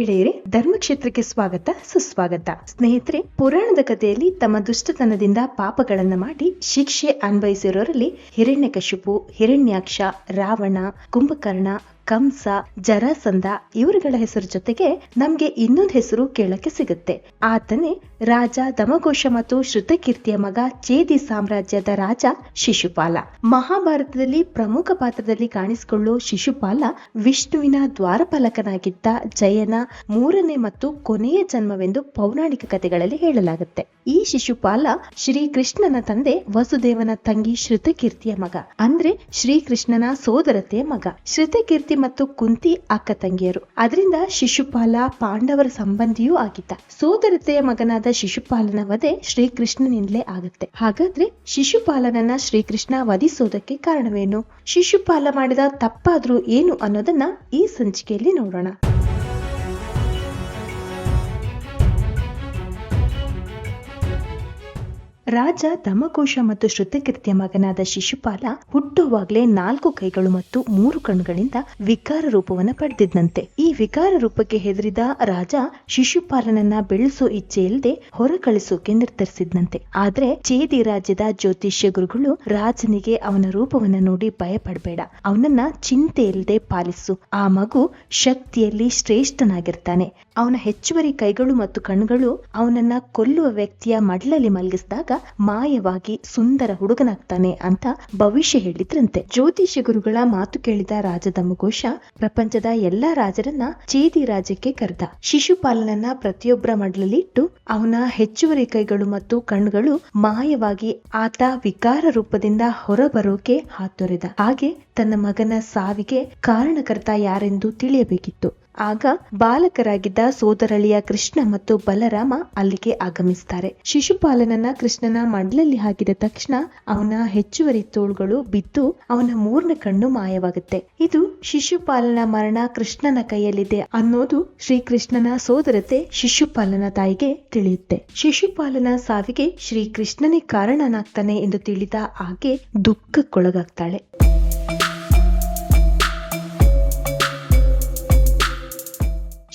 ಗೆಳೆಯರೇ, ಧರ್ಮಕ್ಷೇತ್ರಕ್ಕೆ ಸ್ವಾಗತ ಸುಸ್ವಾಗತ. ಸ್ನೇಹಿತರೆ, ಪುರಾಣದ ಕಥೆಯಲ್ಲಿ ತಮ್ಮ ದುಷ್ಟತನದಿಂದ ಪಾಪಗಳನ್ನ ಮಾಡಿ ಶಿಕ್ಷೆ ಅನ್ವಯಿಸಿರೋರಲ್ಲಿ ಹಿರಣ್ಯಕಶಿಪು, ಹಿರಣ್ಯಾಕ್ಷ, ರಾವಣ, ಕುಂಭಕರ್ಣ, ಕಂಸ, ಜರಾಸಂಧ ಇವರುಗಳ ಹೆಸರು ಜೊತೆಗೆ ನಮ್ಗೆ ಇನ್ನೊಂದು ಹೆಸರು ಕೇಳಕ್ಕೆ ಸಿಗುತ್ತೆ. ಆತನೇ ರಾಜ ದಮಘೋಷ ಮತ್ತು ಶ್ರುತಕೀರ್ತಿಯ ಮಗ, ಚೇದಿ ಸಾಮ್ರಾಜ್ಯದ ರಾಜ ಶಿಶುಪಾಲ. ಮಹಾಭಾರತದಲ್ಲಿ ಪ್ರಮುಖ ಪಾತ್ರದಲ್ಲಿ ಕಾಣಿಸಿಕೊಳ್ಳೋ ಶಿಶುಪಾಲ ವಿಷ್ಣುವಿನ ದ್ವಾರಪಾಲಕನಾಗಿದ್ದ ಜಯನ ಮೂರನೇ ಮತ್ತು ಕೊನೆಯ ಜನ್ಮವೆಂದು ಪೌರಾಣಿಕ ಕಥೆಗಳಲ್ಲಿ ಹೇಳಲಾಗುತ್ತೆ. ಈ ಶಿಶುಪಾಲ ಶ್ರೀಕೃಷ್ಣನ ತಂದೆ ವಸುದೇವನ ತಂಗಿ ಶ್ರುತಕೀರ್ತಿಯ ಮಗ, ಅಂದ್ರೆ ಶ್ರೀಕೃಷ್ಣನ ಸೋದರತೆಯ ಮಗ. ಶ್ರುತಕೀರ್ತಿ ಮತ್ತು ಕುಂತಿ ಅಕ್ಕ ತಂಗಿಯರು, ಅದರಿಂದ ಶಿಶುಪಾಲ ಪಾಂಡವರ ಸಂಬಂಧಿಯೂ ಆಗಿದ್ದ. ಸೋದರತೆಯ ಮಗನಾದ ಶಿಶುಪಾಲನ ವಧೆ ಶ್ರೀಕೃಷ್ಣನಿಂದಲೇ ಆಗುತ್ತೆ. ಹಾಗಾದ್ರೆ ಶಿಶುಪಾಲನನ್ನ ಶ್ರೀಕೃಷ್ಣ ವಧಿಸೋದಕ್ಕೆ ಕಾರಣವೇನು? ಶಿಶುಪಾಲ ಮಾಡಿದ ತಪ್ಪಾದ್ರೂ ಏನು ಅನ್ನೋದನ್ನ ಈ ಸಂಚಿಕೆಯಲ್ಲಿ ನೋಡೋಣ. ರಾಜ ದಮಘೋಷ ಮತ್ತು ಶ್ರುತಕೀರ್ತಿಯ ಮಗನಾದ ಶಿಶುಪಾಲ ಹುಟ್ಟುವಾಗಲೇ 4 ಕೈಗಳು ಮತ್ತು 3 ಕಣ್ಣುಗಳಿಂದ ವಿಕಾರ ರೂಪವನ್ನ ಪಡೆದಿದ್ದಂತೆ. ಈ ವಿಕಾರ ರೂಪಕ್ಕೆ ಹೆದರಿದ ರಾಜ ಶಿಶುಪಾಲನನ್ನ ಬೆಳೆಸೋ ಇಚ್ಛೆ ಇಲ್ಲದೆ ಹೊರ ಕಳಿಸೋಕೆ ನಿರ್ಧರಿಸಿದ್ನಂತೆ. ಆದ್ರೆ ಚೇದಿ ರಾಜ್ಯದ ಜ್ಯೋತಿಷ್ಯ ಗುರುಗಳು ರಾಜನಿಗೆ ಅವನ ರೂಪವನ್ನ ನೋಡಿ ಭಯ ಪಡಬೇಡ, ಅವನನ್ನ ಚಿಂತೆ ಇಲ್ಲದೆ ಪಾಲಿಸು, ಆ ಮಗು ಶಕ್ತಿಯಲ್ಲಿ ಶ್ರೇಷ್ಠನಾಗಿರ್ತಾನೆ, ಅವನ ಹೆಚ್ಚುವರಿ ಕೈಗಳು ಮತ್ತು ಕಣ್ಣುಗಳು ಅವನನ್ನ ಕೊಲ್ಲುವ ವ್ಯಕ್ತಿಯ ಮಡ್ಲಲ್ಲಿ ಮಲಗಿಸಿದಾಗ ಮಾಯವಾಗಿ ಸುಂದರ ಹುಡುಗನಾಗ್ತಾನೆ ಅಂತ ಭವಿಷ್ಯ ಹೇಳಿದ್ರಂತೆ. ಜ್ಯೋತಿಷ್ಯ ಗುರುಗಳ ಮಾತು ಕೇಳಿದ ರಾಜ ದಮಘೋಷ ಪ್ರಪಂಚದ ಎಲ್ಲಾ ರಾಜರನ್ನ ಚೇದಿ ರಾಜ್ಯಕ್ಕೆ ಕರೆದ. ಶಿಶುಪಾಲನನ್ನ ಪ್ರತಿಯೊಬ್ಬರ ಮಡ್ಲಲ್ಲಿ ಇಟ್ಟು ಅವನ ಹೆಚ್ಚುವರಿ ಕೈಗಳು ಮತ್ತು ಕಣ್ಣುಗಳು ಮಾಯವಾಗಿ ಆತ ವಿಕಾರ ರೂಪದಿಂದ ಹೊರಬರೋಕೆ ಹಾತೊರೆದ. ಹಾಗೆ ತನ್ನ ಮಗನ ಸಾವಿಗೆ ಕಾರಣಕರ್ತ ಯಾರೆಂದು ತಿಳಿಯಬೇಕಿತ್ತು. ಆಗ ಬಾಲಕರಾಗಿದ್ದ ಸೋದರಳಿಯ ಕೃಷ್ಣ ಮತ್ತು ಬಲರಾಮ ಅಲ್ಲಿಗೆ ಆಗಮಿಸ್ತಾರೆ. ಶಿಶುಪಾಲನನ್ನ ಕೃಷ್ಣನ ಮಡ್ಲಲ್ಲಿ ಹಾಕಿದ ತಕ್ಷಣ ಅವನ ಹೆಚ್ಚುವರಿ ತೋಳುಗಳು ಬಿದ್ದು ಅವನ 3ನೇ ಕಣ್ಣು ಮಾಯವಾಗುತ್ತೆ. ಇದು ಶಿಶುಪಾಲನ ಮರಣ ಕೃಷ್ಣನ ಕೈಯಲ್ಲಿದೆ ಅನ್ನೋದು ಶ್ರೀಕೃಷ್ಣನ ಸೋದರತೆ ಶಿಶುಪಾಲನ ತಾಯಿಗೆ ತಿಳಿಯುತ್ತೆ. ಶಿಶುಪಾಲನ ಸಾವಿಗೆ ಶ್ರೀಕೃಷ್ಣನೇ ಕಾರಣನಾಗ್ತಾನೆ ಎಂದು ತಿಳಿದ ಆಕೆ ದುಃಖಕ್ಕೊಳಗಾಗ್ತಾಳೆ.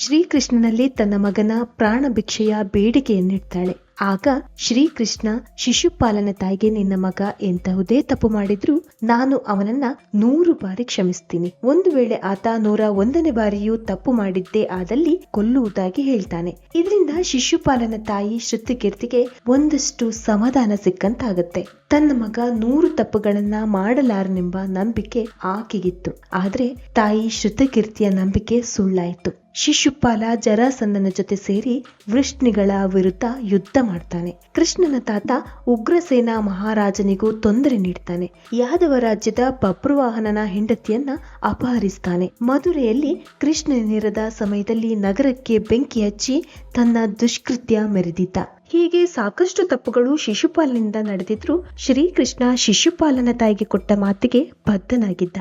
ಶ್ರೀಕೃಷ್ಣನಲ್ಲಿ ತನ್ನ ಮಗನ ಪ್ರಾಣ ಭಿಕ್ಷೆಯ ಬೇಡಿಕೆಯನ್ನಿಡ್ತಾಳೆ. ಆಗ ಶ್ರೀಕೃಷ್ಣ ಶಿಶುಪಾಲನ ತಾಯಿಗೆ, ನಿನ್ನ ಮಗ ಎಂತಹುದೇ ತಪ್ಪು ಮಾಡಿದ್ರು ನಾನು ಅವನನ್ನ 100 ಬಾರಿ ಕ್ಷಮಿಸ್ತೀನಿ. ಒಂದು ವೇಳೆ ಆತ 101ನೇ ಬಾರಿಯೂ ತಪ್ಪು ಮಾಡಿದ್ದೇ ಆದಲ್ಲಿ ಕೊಲ್ಲುವುದಾಗಿ ಹೇಳ್ತಾನೆ. ಇದರಿಂದ ಶಿಶುಪಾಲನ ತಾಯಿ ಶ್ರುತಕೀರ್ತಿಗೆ ಒಂದಷ್ಟು ಸಮಾಧಾನ ಸಿಕ್ಕಂತಾಗತ್ತೆ. ತನ್ನ ಮಗ 100 ತಪ್ಪುಗಳನ್ನ ಮಾಡಲಾರನೆಂಬ ನಂಬಿಕೆ ಆಕೆಗಿತ್ತು. ಆದ್ರೆ ತಾಯಿ ಶ್ರುತಕೀರ್ತಿಯ ನಂಬಿಕೆ ಸುಳ್ಳಾಯಿತು. ಶಿಶುಪಾಲ ಜರಾಸಂಧನ ಜೊತೆ ಸೇರಿ ವೃಷ್ಣಿಗಳ ವಿರುದ್ಧ ಯುದ್ಧ ಮಾಡ್ತಾನೆ. ಕೃಷ್ಣನ ತಾತ ಉಗ್ರಸೇನ ಮಹಾರಾಜನಿಗೂ ತೊಂದರೆ ನೀಡ್ತಾನೆ. ಯಾದವ ರಾಜ್ಯದ ಬಭ್ರುವಾಹನನ ಹೆಂಡತಿಯನ್ನ ಅಪಹರಿಸ್ತಾನೆ. ಮಧುರೆಯಲ್ಲಿ ಕೃಷ್ಣನಿರದ ಸಮಯದಲ್ಲಿ ನಗರಕ್ಕೆ ಬೆಂಕಿ ಹಚ್ಚಿ ತನ್ನ ದುಷ್ಕೃತ್ಯ ಮೆರೆದಿದ್ದ. ಹೀಗೆ ಸಾಕಷ್ಟು ತಪ್ಪುಗಳು ಶಿಶುಪಾಲನಿಂದ ನಡೆದಿದ್ರು ಶ್ರೀಕೃಷ್ಣ ಶಿಶುಪಾಲನ ತಾಯಿಗೆ ಕೊಟ್ಟ ಮಾತಿಗೆ ಬದ್ಧನಾಗಿದ್ದ.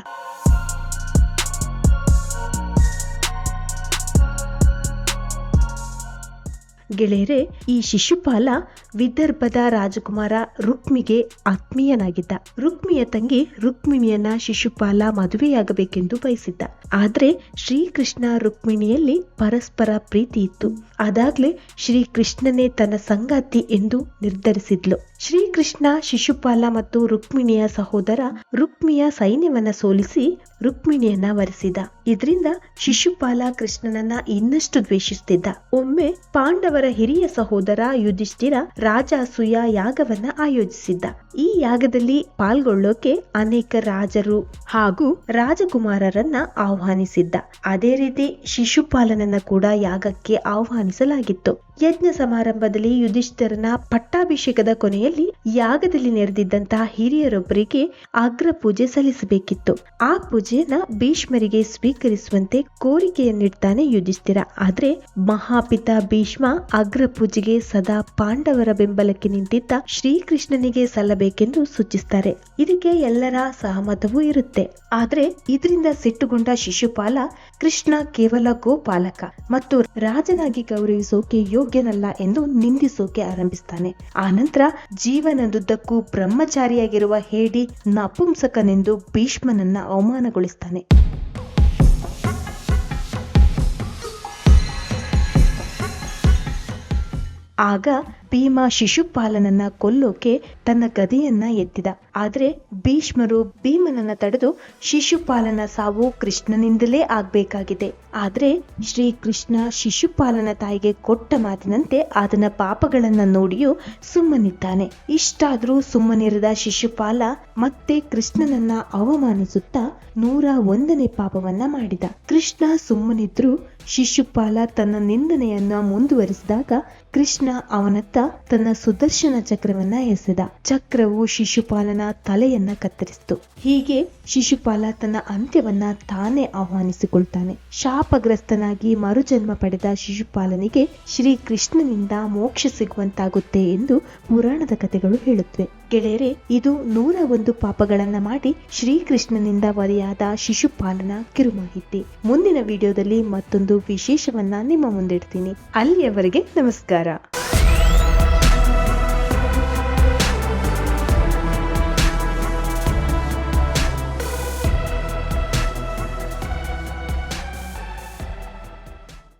ಗೆಳೆಯರೇ, ಈ ಶಿಶುಪಾಲ ವಿದರ್ಭದ ರಾಜಕುಮಾರ ರುಕ್ಮಿಗೆ ಆತ್ಮೀಯನಾಗಿದ್ದ. ರುಕ್ಮಿಯ ತಂಗಿ ರುಕ್ಮಿಣಿಯನ್ನ ಶಿಶುಪಾಲ ಮದುವೆಯಾಗಬೇಕೆಂದು ಬಯಸಿದ್ದ. ಆದ್ರೆ ಶ್ರೀಕೃಷ್ಣ ರುಕ್ಮಿಣಿಯಲ್ಲಿ ಪರಸ್ಪರ ಪ್ರೀತಿ ಇತ್ತು. ಅದಾಗ್ಲೇ ಶ್ರೀಕೃಷ್ಣನೇ ತನ್ನ ಸಂಗಾತಿ ಎಂದು ನಿರ್ಧರಿಸಿದ್ಲು. ಶ್ರೀಕೃಷ್ಣ ಶಿಶುಪಾಲ ಮತ್ತು ರುಕ್ಮಿಣಿಯ ಸಹೋದರ ರುಕ್ಮಿಯ ಸೈನ್ಯವನ್ನ ಸೋಲಿಸಿ ರುಕ್ಮಿಣಿಯನ್ನ ವರಿಸಿದ. ಇದರಿಂದ ಶಿಶುಪಾಲ ಕೃಷ್ಣನನ್ನ ಇನ್ನಷ್ಟು ದ್ವೇಷಿಸುತ್ತಿದ್ದ. ಒಮ್ಮೆ ಪಾಂಡವರ ಹಿರಿಯ ಸಹೋದರ ಯುಧಿಷ್ಠಿರ ರಾಜಾಸೂಯ ಯಾಗವನ್ನ ಆಯೋಜಿಸಿದ್ದ. ಈ ಯಾಗದಲ್ಲಿ ಪಾಲ್ಗೊಳ್ಳೋಕೆ ಅನೇಕ ರಾಜರು ಹಾಗೂ ರಾಜಕುಮಾರರನ್ನ ಆಹ್ವಾನಿಸಿದ್ದ. ಅದೇ ರೀತಿ ಶಿಶುಪಾಲನನ್ನ ಕೂಡ ಯಾಗಕ್ಕೆ ಆಹ್ವಾನಿಸಲಾಗಿತ್ತು. ಯಜ್ಞ ಸಮಾರಂಭದಲ್ಲಿ ಯುಧಿಷ್ಠಿರನ ಪಟ್ಟಾಭಿಷೇಕದ ಕೊನೆಯಲ್ಲಿ ಯಾಗದಲ್ಲಿ ನೆರೆದಿದ್ದಂತಹ ಹಿರಿಯರೊಬ್ಬರಿಗೆ ಅಗ್ರ ಪೂಜೆ ಸಲ್ಲಿಸಬೇಕಿತ್ತು. ಆ ಪೂಜೆಯನ್ನ ಭೀಷ್ಮರಿಗೆ ಸ್ವೀಕರಿಸುವಂತೆ ಕೋರಿಕೆಯನ್ನಿಡ್ತಾನೆ ಯುಧಿಷ್ಠಿರ. ಆದ್ರೆ ಮಹಾಪಿತ ಭೀಷ್ಮ ಅಗ್ರ ಪೂಜೆಗೆ ಸದಾ ಪಾಂಡವರ ಬೆಂಬಲಕ್ಕೆ ನಿಂತಿದ್ದ ಶ್ರೀಕೃಷ್ಣನಿಗೆ ಸಲ್ಲಬೇಕೆಂದು ಸೂಚಿಸ್ತಾರೆ. ಇದಕ್ಕೆ ಎಲ್ಲರ ಸಹಮತವೂ ಇರುತ್ತೆ. ಆದ್ರೆ ಇದರಿಂದ ಸಿಟ್ಟುಗೊಂಡ ಶಿಶುಪಾಲ ಕೃಷ್ಣ ಕೇವಲ ಗೋಪಾಲಕ ಮತ್ತು ರಾಜನಾಗಿ ಗೌರವಿಸೋಕೆ ಯೋಗ್ಯನಲ್ಲ ಎಂದು ನಿಂದಿಸೋಕೆ ಆರಂಭಿಸ್ತಾನೆ. ಆನಂತರ ಜೀವನದುದ್ದಕ್ಕೂ ಬ್ರಹ್ಮಚಾರಿಯಾಗಿರುವ ಹೇಡಿ ನಪುಂಸಕನೆಂದು ಭೀಷ್ಮನನ್ನ ಅವಮಾನಗೊಳಿಸ್ತಾನೆ. ಆಗ ಭೀಮ ಶಿಶುಪಾಲನನ್ನ ಕೊಲ್ಲೋಕೆ ತನ್ನ ಗದೆಯನ್ನ ಎತ್ತಿದ. ಆದ್ರೆ ಭೀಷ್ಮರು ಭೀಮನನ್ನ ತಡೆದು ಶಿಶುಪಾಲನ ಸಾವು ಕೃಷ್ಣನಿಂದಲೇ ಆಗ್ಬೇಕಾಗಿದೆ. ಆದ್ರೆ ಶ್ರೀಕೃಷ್ಣ ಶಿಶುಪಾಲನ ತಾಯಿಗೆ ಕೊಟ್ಟ ಮಾತಿನಂತೆ ಆತನ ಪಾಪಗಳನ್ನ ನೋಡಿಯೂ ಸುಮ್ಮನಿದ್ದಾನೆ. ಇಷ್ಟಾದ್ರೂ ಸುಮ್ಮನಿರದ ಶಿಶುಪಾಲ ಮತ್ತೆ ಕೃಷ್ಣನನ್ನ ಅವಮಾನಿಸುತ್ತಾ 101ನೇ ಪಾಪವನ್ನ ಮಾಡಿದ. ಕೃಷ್ಣ ಸುಮ್ಮನಿದ್ರು ಶಿಶುಪಾಲ ತನ್ನ ನಿಂದನೆಯನ್ನ ಮುಂದುವರಿಸಿದಾಗ ಕೃಷ್ಣ ಅವನತ್ತ ತನ್ನ ಸುದರ್ಶನ ಚಕ್ರವನ್ನ ಎಸೆದ. ಚಕ್ರವು ಶಿಶುಪಾಲನ ತಲೆಯನ್ನ ಕತ್ತರಿಸಿತು. ಹೀಗೆ ಶಿಶುಪಾಲ ತನ್ನ ಅಂತ್ಯವನ್ನ ತಾನೇ ಆಹ್ವಾನಿಸಿಕೊಳ್ತಾನೆ. ಶಾಪಗ್ರಸ್ತನಾಗಿ ಮರುಜನ್ಮ ಪಡೆದ ಶಿಶುಪಾಲನಿಗೆ ಶ್ರೀಕೃಷ್ಣನಿಂದ ಮೋಕ್ಷ ಸಿಗುವಂತಾಗುತ್ತೆ ಎಂದು ಪುರಾಣದ ಕಥೆಗಳು ಹೇಳುತ್ತವೆ. ಗೆಳೆಯರೆ, ಇದು 101 ಪಾಪಗಳನ್ನ ಮಾಡಿ ಶ್ರೀಕೃಷ್ಣನಿಂದ ವಧೆಯಾದ ಶಿಶುಪಾಲನ ಕಿರುಮಾಹಿತಿ. ಮುಂದಿನ ವಿಡಿಯೋದಲ್ಲಿ ಮತ್ತೊಂದು ವಿಶೇಷವನ್ನ ನಿಮ್ಮ ಮುಂದಿಡ್ತೀನಿ. ಅಲ್ಲಿಯವರೆಗೆ ನಮಸ್ಕಾರ.